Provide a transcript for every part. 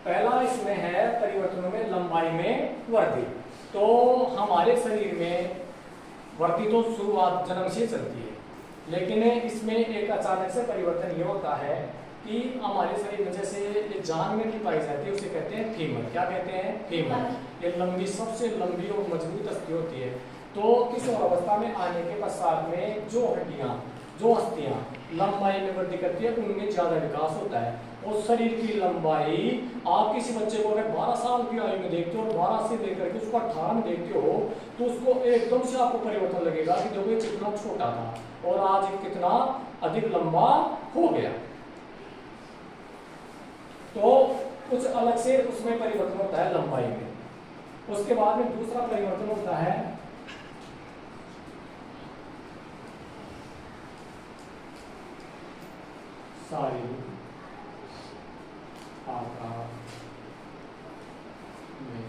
पहला इसमें है परिवर्तनों में लंबाई में वृद्धि। तो हमारे शरीर में वृद्धि तो शुरुआत जन्म से चलती है, लेकिन इसमें एक अचानक से परिवर्तन ये होता है कि हमारे शरीर में जैसे ये जान में की पाई जाती है, उसे कहते हैं फीमर। क्या कहते हैं? फीमर। ये लंबी, सबसे लंबी और मजबूत अस्थि होती है। तो किशोर अवस्था में आने के पश्चात में जो हड्डियां, जो अस्थियां लंबाई में वृद्धि करती है, उनमें ज्यादा विकास होता है। और शरीर की लंबाई, आप किसी बच्चे को अगर 12 साल की आयु में देखते हो और 12 से लेकर के उसको 18 में देखते हो, तो उसको एकदम से आपको परिवर्तन लगेगा कि देखो ये कितना छोटा था और आज कितना अधिक लंबा हो गया। तो कुछ अलग से उसमें परिवर्तन होता है लंबाई में। उसके बाद में दूसरा परिवर्तन होता है शारीरिक आकार में।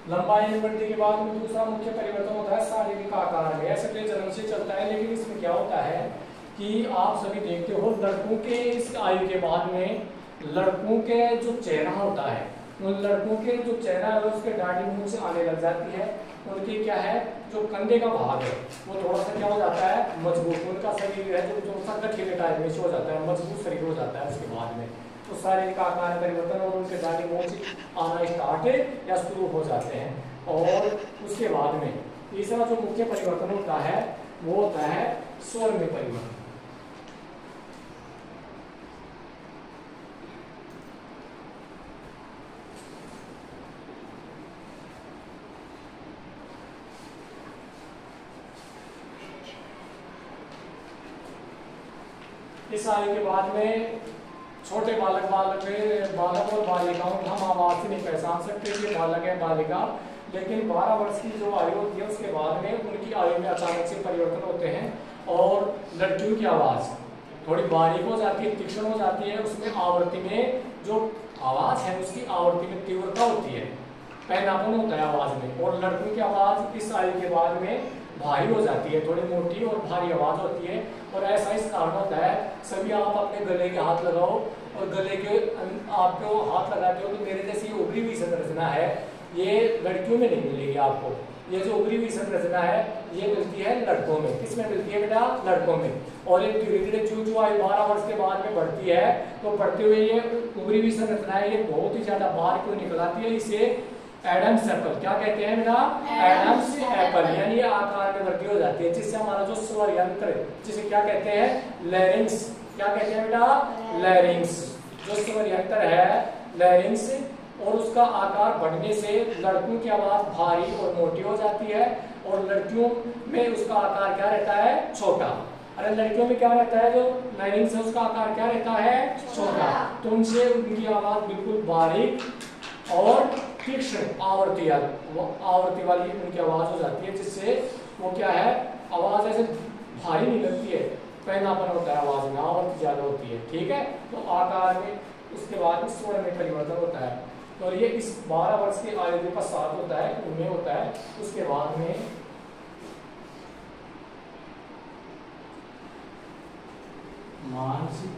लंबाई में वृद्धि के बाद में दूसरा मुख्य परिवर्तन होता है शारीरिक आकार में। ऐसे तो जन्म से चलता है, लेकिन इसमें क्या होता है कि आप सभी देखते हो लड़कों के इस आयु के बाद में लड़कों के जो चेहरा होता है, उन लड़कों के जो चेहरा है उसके दाढ़ी मुंह से आने लग जाती है। उनकी क्या है, जो कंधे का भाग है वो थोड़ा सा क्या हो जाता है, मजबूत। उनका शरीर है जो सा गठीले टाइप में हो जाता है, मजबूत शरीर हो जाता है उसके बाद में। तो शारीरिक आकार परिवर्तन और उनके दाढ़ी मुंह से आना स्टार्ट या शुरू हो जाते हैं। और उसके बाद में तीसरा जो मुख्य परिवर्तन होता है वो होता है स्वर में परिवर्तन। इस आयु के बाद में छोटे बालक और बालिकाओं को हम आवाज से नहीं पहचान सकते कि बालक है बालिका, लेकिन 12 वर्ष की जो आयु होती है उसके बाद में उनकी आयु में अचानक से परिवर्तन होते हैं और लड़कियों की आवाज थोड़ी बारीक हो जाती है, तीक्ष्ण हो जाती है। उसमें आवृत्ति में जो आवाज है उसकी आवृत्ति में तीव्रता होती है, पैनापन होता है आवाज में। और लड़कों की आवाज इस आयु के बाद में भारी हो जाती है, थोड़ी मोटी और भारी आवाज होती है। और ऐसा इस कारण होता है, सभी आप अपने गले के हाथ लगाओ और गले के आपको हाथ लगाते हो तो मेरे जैसी उभरी हुई संरचना है ये लड़कियों में नहीं मिलेगी आपको। ये जो उभरी हुई संरचना है ये मिलती है लड़कों में। किसमें मिलती है बेटा? लड़कों में। और ये धीरे धीरे चू आयु 12 वर्ष के बाद में बढ़ती है, तो बढ़ते हुए ये उभरी हुई संरचना है ये बहुत ही ज्यादा बाहर को निकल आती है। इसे एडम्स एप्पल क्या कहते हैं बेटा? एडम्स एप्पल, यानी आकार में वृद्धि हो जाती है, जिससे हमारा जो स्वर यंत्र, जिसे क्या कहते हैं? लैरिंक्स। क्या कहते हैं बेटा? लैरिंक्स। जो स्वर यंत्र है लैरिंक्स, और उसका आकार बढ़ने से लड़कों की आवाज भारी और मोटी हो जाती है और लड़कियों में उसका आकार क्या रहता है? छोटा। अरे लड़कियों में क्या रहता है? जो लैरिंक्स है उसका आकार क्या रहता है? छोटा। तो उनसे उनकी आवाज बिल्कुल बारीक और तीक्ष्ण आवृत्ति वाली उनकी आवाज हो जाती है, जिससे वो क्या है, आवाज ऐसे भारी नहीं लगती है, पैनापन होता है आवाज में, आवृत्ति ज्यादा होती है। ठीक है, तो आकार में उसके बाद स्वर में परिवर्तन होता है। तो ये इस 12 वर्ष की आयु के पश्चात होता है, उनमें होता है। उसके बाद में मानसिक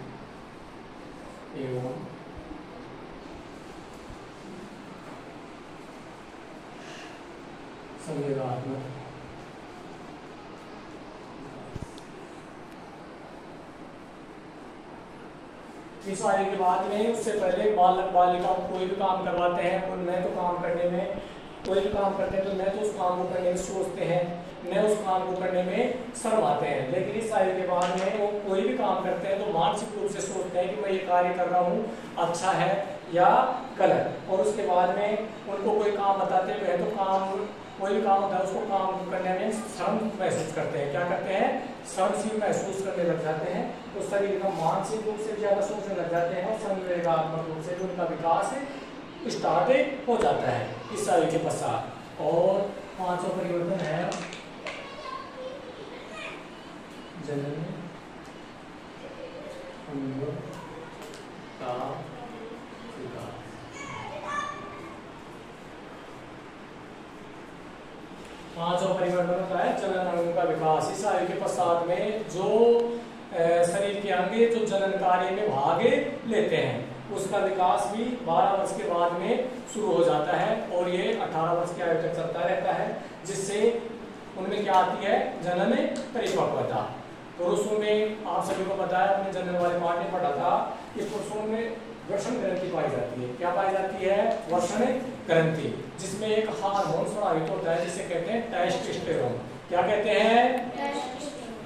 एवं संवेदनात्मक इस आयु के बाद में, उससे पहले बालक बालिका कोई भी काम करवाते हैं और मैं तो काम करने में, कोई भी काम करते हैं तो मैं तो उस काम को करने में सोचते हैं, मैं उस काम को करने में शर्माते हैं। लेकिन इस आयु के बाद में वो कोई भी काम करते हैं तो मानसिक रूप से सोचते हैं कि मैं ये कार्य कर रहा हूँ अच्छा है या गलत। और उसके बाद में उनको कोई काम बताते हैं तो काम, कोई भी काम होता है उसको काम करने में शर्म महसूस करते हैं। क्या करते हैं? शर्मशील महसूस करने लग जाते हैं। तो शरीर का मानसिक रूप से ज्यादा सोचने लग जाते हैं और संवेदनात्मक रूप से उनका विकास स्टार्ट हो जाता है इस आयु के पश्चात। और 5वां परिवर्तन है जनन अंगों का विकास। 5वां परिवर्तन होता है जनन अंगों का विकास। इस आयु के पश्चात में जो शरीर के अंग जो जनन कार्य में भाग लेते हैं उसका विकास भी 12 वर्ष के बाद में शुरू हो जाता है और ये 18 वर्ष की आयु तक चलता रहता है, जिससे उनमें क्या आती है, जनन परिपक्वता। पुरुषों में आप सभी को बताया, अपने जनन वाले पार्ट में पढ़ा था कि पुरुषों में वृषण ग्रंथि पाई जाती है। क्या पाई जाती है? वृषण ग्रंथि, जिसमें एक हार्मोन स्रावित होता है जिसे कहते हैं टेस्टोस्टेरोन। क्या कहते हैं?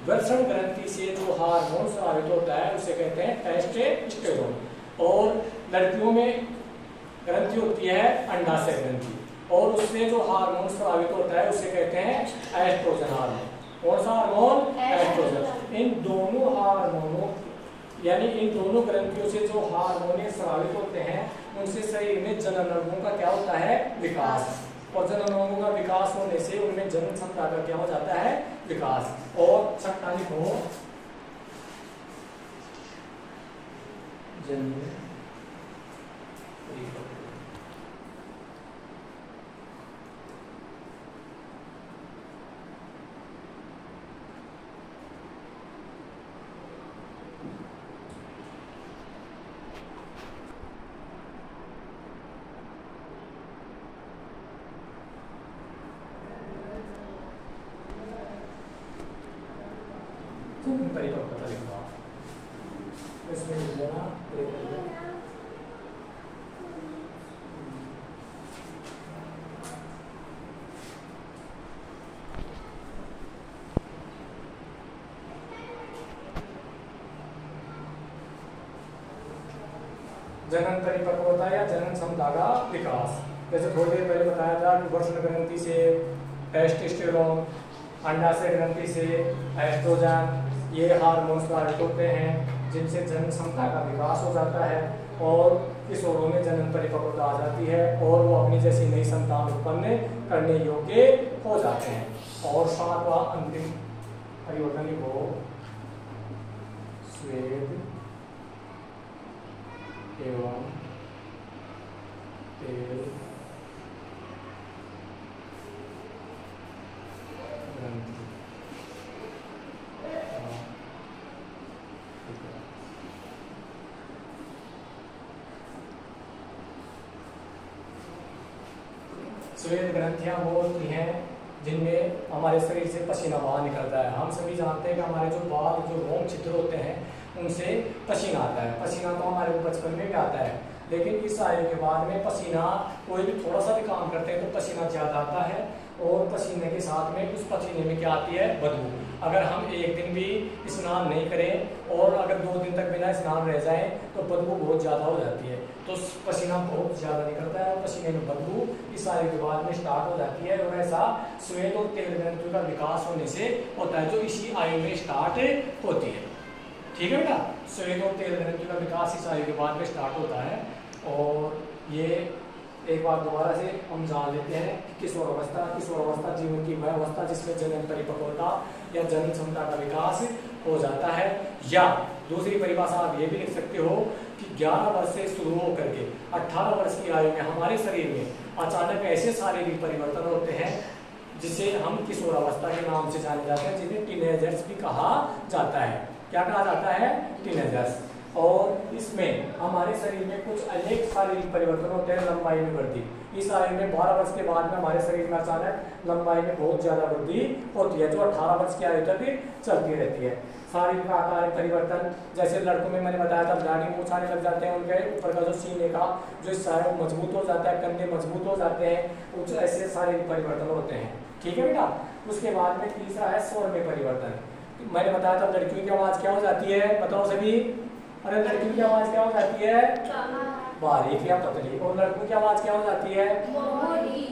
वृषण ग्रंथि से जो हार्मोन स्रावित होता है उसे कहते हैं टेस्टोस्टेरोन। और लड़कियों में ग्रंथि होती है अंडाशय ग्रंथि, और उससे जो हार्मोन स्रावित होता है उसे कहते हैं एस्ट्रोजन हार्मोन। कौन सा हार्मोन? एस्ट्रोजन। इन दोनों हार्मोनों यानी इन दोनों ग्रंथियों से जो हार्मोन स्रावित होते हैं उनसे शरीर में जनन अंगों का क्या होता है? विकास। और जनन अंगों का विकास होने से उनमें जनन क्षमता का क्या हो जाता है? विकास। और छठा लिखो, जनन परिपक्वता लिखवा इसमें लिख देना जनन परिपक्वता या जनन क्षमता का विकास। जैसे थोड़ी देर पहले बताया था कि वृषण ग्रंथि से टेस्टोस्टेरोन, अंडाशय ग्रंथि से एस्ट्रोजन, ये हार्मोन्स स्रावित होते हैं जिनसे जनन क्षमता का विकास हो जाता है और किशोरों में जनन परिपक्वता आ जाती है और वो अपनी जैसी नई संतान उत्पन्न करने योग्य हो जाते हैं। और सातवां अंतिम परिवर्तन को स्वेद एवं तेल ग्रंथि। श्वेत ग्रंथियां वो होती हैं जिनमें हमारे शरीर से पसीना बाहर निकलता है। हम सभी जानते हैं कि हमारे जो बाल जो रोम छिद्र होते हैं उनसे पसीना आता है। पसीना तो हमारे बचपन में भी आता है, लेकिन इस आयु के बाद में पसीना कोई भी थोड़ा सा भी काम करते हैं तो पसीना ज्यादा आता है और पसीने के साथ में उस पसीने में क्या आती है? बदबू। अगर हम एक दिन भी स्नान नहीं करें और अगर 2 दिन तक बिना स्नान रह जाए तो बदबू बहुत ज़्यादा हो जाती है। तो पसीना बहुत ज़्यादा निकलता है और पसीने में बदबू इस आयु के बाद में स्टार्ट हो जाती है। और ऐसा श्वेत और तेल ग्रंथियों का विकास होने से होता है जो इसी आयु में स्टार्ट होती है। ठीक है बेटा, श्वेत और तेल ग्रंथियों का विकास इस आयु के बाद में स्टार्ट होता है। और ये एक बार दोबारा से हम जान लेते हैं कि किशोरावस्था जीवन की वह अवस्था जिसमें जनन परिपक्वता या जनन क्षमता का विकास हो जाता है। या दूसरी परिभाषा आप ये भी लिख सकते हो कि 11 वर्ष से शुरू होकर के 18 वर्ष की आयु में हमारे शरीर में अचानक ऐसे शारीरिक परिवर्तन होते हैं जिसे हम किशोरावस्था के नाम से जाने जाते हैं, जिन्हें टीनेजर्स भी कहा जाता है। क्या कहा जाता है? टीनेजर्स। और इसमें हमारे शरीर में कुछ अनेक शारीरिक परिवर्तन होते हैं। लंबाई में वृद्धि, इस आयु में 12 वर्ष के बाद में हमारे शरीर में अचानक लंबाई में बहुत ज्यादा वृद्धि होती है जो 18 वर्ष की आयु तक चलती रहती है। शारीरिक आकार परिवर्तन, जैसे लड़कों में मैंने बताया था दाढ़ी मूंछ आने लग जाते हैं, उनके ऊपर का जो सीने का जो हिस्सा है वो मजबूत हो जाता है, कंधे मजबूत हो जाते हैं, कुछ ऐसे शारीरिक परिवर्तन होते हैं। ठीक है बेटा। उसके बाद में तीसरा है स्वर में परिवर्तन। मैंने बताया था लड़कियों की आवाज क्या हो जाती है? बताओ सभी। अरे लड़कियों की आवाज क्या हो जाती है? बारीक या पतली। और लड़कों की आवाज क्या हो जाती है?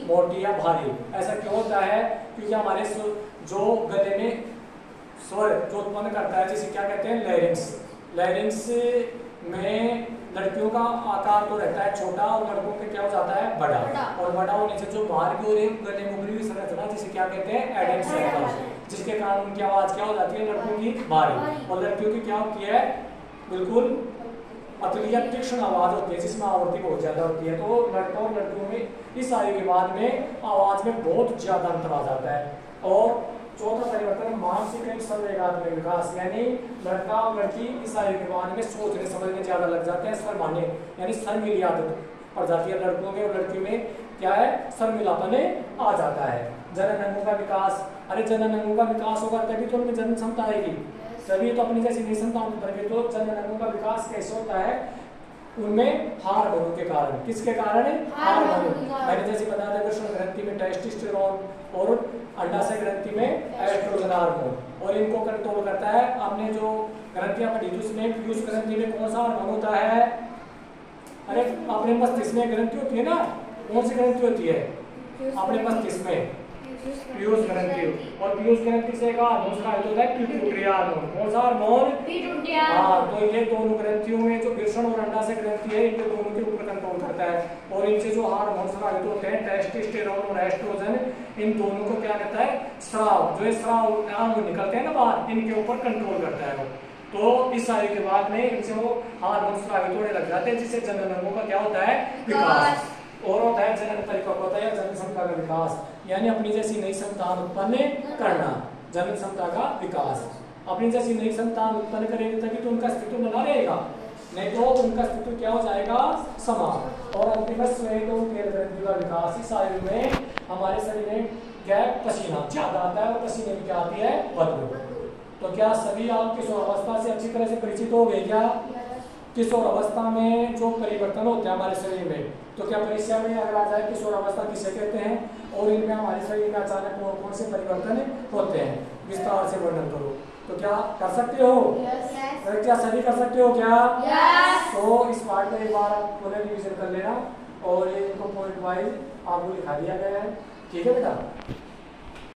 मोटी या भारी। ऐसा क्यों होता है? क्योंकि हमारे जो गले में स्वर जो उत्पन्न करता है जिसे क्या कहते हैं? लैरिंक्स। लैरिंक्स में लड़कियों का आकार तो रहता है छोटा और लड़कों के क्या हो जाता है? बड़ा। और बड़ा होने से जो बाहर की ओर एक गले में उभरी हुई संरचना जिसे क्या कहते हैं? एडेंस, जिसके कारण उनकी आवाज क्या हो जाती है? लड़कों की भारी। और लड़कियों की क्या होती है? बिल्कुल पतली या तीक्ष्ण आवाज होती है जिसमें आवृत्ति बहुत ज्यादा होती है। तो लड़कों और लड़कियों में इस आयु के बाद में आवाज में बहुत ज्यादा अंतर आ जाता है। और चौथा परिवर्तन मानसिक एवं संवेगात्मक विकास, यानी लड़का और लड़की इस आयु के बाद में सोचने समझने ज्यादा लग जाते हैं, शर्माने यानी शर्मीली आदत पड़ जाती है लड़कों में, और लड़कियों में क्या है शर्मिलापन आ जाता है। जनन अंगों का विकास, अरे जनन अंगों का विकास होगा तभी तो उनमें जन्म क्षमता आएगी, तभी तो अपनी जैसी निसंतान बनेंगे। तो जनन अंगों का विकास कैसे होता है, उनमें हार्मोनों के कारण, किसके कारण है हार्मोन। मैंने जैसे बताया था वृषण ग्रंथि में टेस्टोस्टेरोन और अंडाशय ग्रंथि में एस्ट्रोजन हार्मोन, और इनको कंट्रोल करता है। आपने जो ग्रंथियां पढ़ी थी उसमें पीयूष ग्रंथि में कौन सा हार्मोन होता है, अरे अपने मस्तिष्क में ग्रंथि होती है ना, कौन सी ग्रंथि होती है अपने मस्तिष्क में, पीयूष ग्रंथि, और पीयूष ग्रंथि से का दूसरा होता है पिट्यूटरी हार्मोन, कौन सा हार्मोन पिट्यूटरी। हाँ, तो ये दोनों ग्रंथियों में जो वृषण और अंडाशय ग्रंथि है इनके दोनों के ऊपर कंट्रोल करता है, और इनसे जो हार्मोन स्रावित होते हैं टेस्टोस्टेरोन और एस्ट्रोजन, इन दोनों को क्या कहता है स्राव, जो स्राव निकलते हैं ना बाहर, इनके ऊपर कंट्रोल करता है वो। तो इस आयु के बाद में इनसे वो हार्मोन स्रावित होने लग जाते हैं, जिससे जनन अंगों का क्या होता है विकास, और होता है जनन परिपक्वता या जनन क्षमता का विकास, यानी अपनी जैसी नई संतान उत्पन्न करना, जनन क्षमता का विकास। अपनी जैसी नई संतान उत्पन्न करेंगे तभी तो उनका अस्तित्व बना रहेगा, नहीं तो उनका अस्तित्व क्या हो जाएगा समाप्त। और अंतिम तो ग्रंथि का विकास, इस आयु में हमारे शरीर में क्या पसीना ज्यादा आता है, और पसीने में क्या आती है बदबू। तो क्या सभी आप किशोर अवस्था से अच्छी तरह से परिचित हो गए क्या, किशोर अवस्था में जो परिवर्तन होते हैं हमारे शरीर में, तो क्या परीक्षा में अगर आ जाए किशोर अवस्था किसे कहते हैं, और इनमें हमारे शरीर में अचानक कौन कौन से परिवर्तन होते हैं, विस्तार से वर्णन करो। तो क्या कर सकते हो? yes. क्या सभी कर सकते हो क्या? yes. तो इस पार्ट में एक बार आप पुनः रिवीजन कर लेना, और ये इनको पॉइंट वाइज आपको लिखा दिया गया है, ठीक है बेटा।